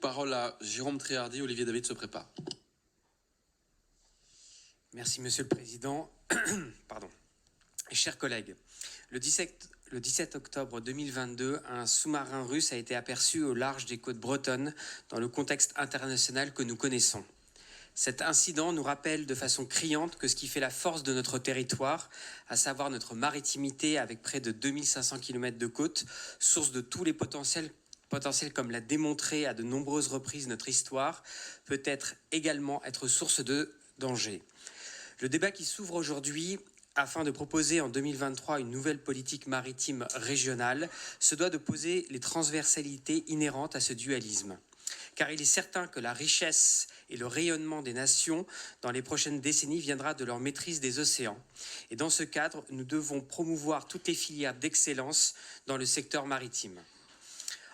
parole à Jérôme Tréhardy. Olivier David se prépare. Merci, Monsieur le Président. Pardon. Chers collègues, le 17 octobre 2022, un sous-marin russe a été aperçu au large des côtes bretonnes dans le contexte international que nous connaissons. Cet incident nous rappelle de façon criante que ce qui fait la force de notre territoire, à savoir notre maritimité avec près de 2500 km de côte, source de tous les potentiels comme l'a démontré à de nombreuses reprises notre histoire, peut également être source de danger. Le débat qui s'ouvre aujourd'hui, afin de proposer en 2023 une nouvelle politique maritime régionale, se doit de poser les transversalités inhérentes à ce dualisme. Car il est certain que la richesse et le rayonnement des nations dans les prochaines décennies viendra de leur maîtrise des océans. Et dans ce cadre, nous devons promouvoir toutes les filières d'excellence dans le secteur maritime.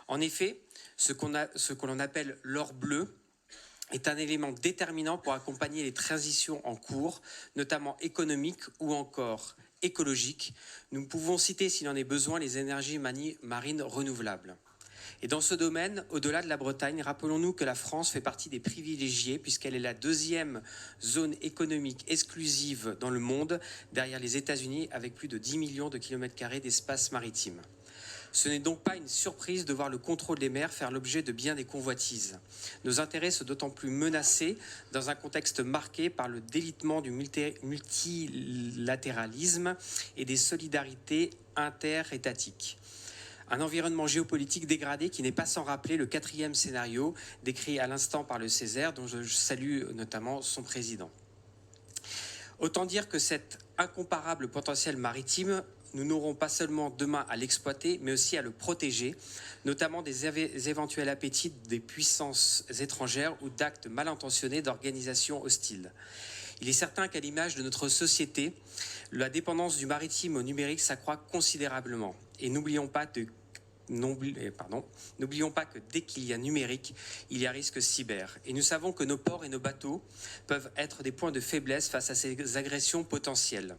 En effet, ce que l'on appelle l'or bleu est un élément déterminant pour accompagner les transitions en cours, notamment économiques ou encore écologiques. Nous pouvons citer, s'il en est besoin, les énergies marines renouvelables. Et dans ce domaine, au-delà de la Bretagne, rappelons-nous que la France fait partie des privilégiés puisqu'elle est la deuxième zone économique exclusive dans le monde, derrière les États-Unis, avec plus de 10 millions de kilomètres carrés d'espace maritime. Ce n'est donc pas une surprise de voir le contrôle des mers faire l'objet de bien des convoitises. Nos intérêts sont d'autant plus menacés dans un contexte marqué par le délitement du multilatéralisme et des solidarités interétatiques. Un environnement géopolitique dégradé qui n'est pas sans rappeler le 4e scénario décrit à l'instant par le Césaire, dont je salue notamment son président. Autant dire que cet incomparable potentiel maritime, nous n'aurons pas seulement demain à l'exploiter, mais aussi à le protéger, notamment des éventuels appétits des puissances étrangères ou d'actes mal intentionnés d'organisations hostiles. Il est certain qu'à l'image de notre société, la dépendance du maritime au numérique s'accroît considérablement. Et n'oublions pas que dès qu'il y a numérique, il y a risque cyber. Et nous savons que nos ports et nos bateaux peuvent être des points de faiblesse face à ces agressions potentielles.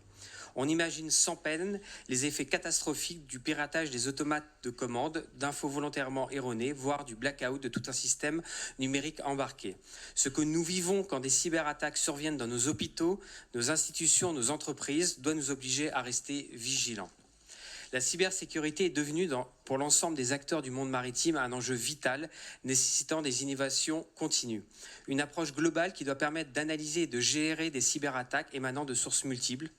On imagine sans peine les effets catastrophiques du piratage des automates de commande, d'infos volontairement erronées, voire du blackout de tout un système numérique embarqué. Ce que nous vivons quand des cyberattaques surviennent dans nos hôpitaux, nos institutions, nos entreprises, doit nous obliger à rester vigilants. La cybersécurité est devenue, pour l'ensemble des acteurs du monde maritime, un enjeu vital, nécessitant des innovations continues. Une approche globale qui doit permettre d'analyser et de gérer des cyberattaques émanant de sources multiples.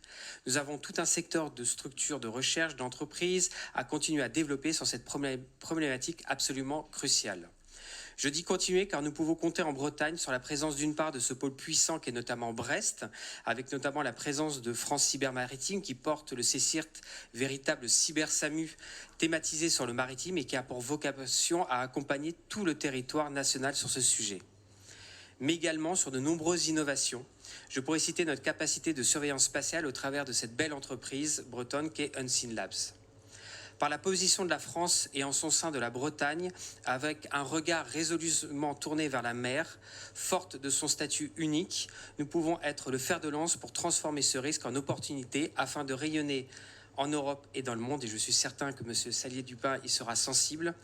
Nous avons tout un secteur de structures de recherche, d'entreprises, à continuer à développer sur cette problématique absolument cruciale. Je dis continuer car nous pouvons compter en Bretagne sur la présence d'une part de ce pôle puissant qui est notamment Brest, avec notamment la présence de France Cyber Maritime qui porte le CCIRT, véritable cyber-SAMU thématisé sur le maritime et qui a pour vocation à accompagner tout le territoire national sur ce sujet. Mais également sur de nombreuses innovations. Je pourrais citer notre capacité de surveillance spatiale au travers de cette belle entreprise bretonne qu'est Unseen Labs. Par la position de la France et en son sein de la Bretagne, avec un regard résolument tourné vers la mer, forte de son statut unique, nous pouvons être le fer de lance pour transformer ce risque en opportunité afin de rayonner en Europe et dans le monde, et je suis certain que M. Sallier-Dupin y sera sensible.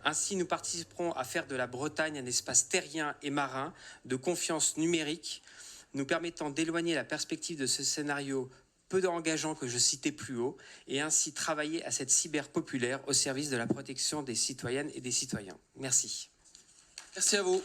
Ainsi, nous participerons à faire de la Bretagne un espace terrien et marin de confiance numérique, nous permettant d'éloigner la perspective de ce scénario peu engageant que je citais plus haut, et ainsi travailler à cette cyber populaire au service de la protection des citoyennes et des citoyens. Merci. Merci à vous.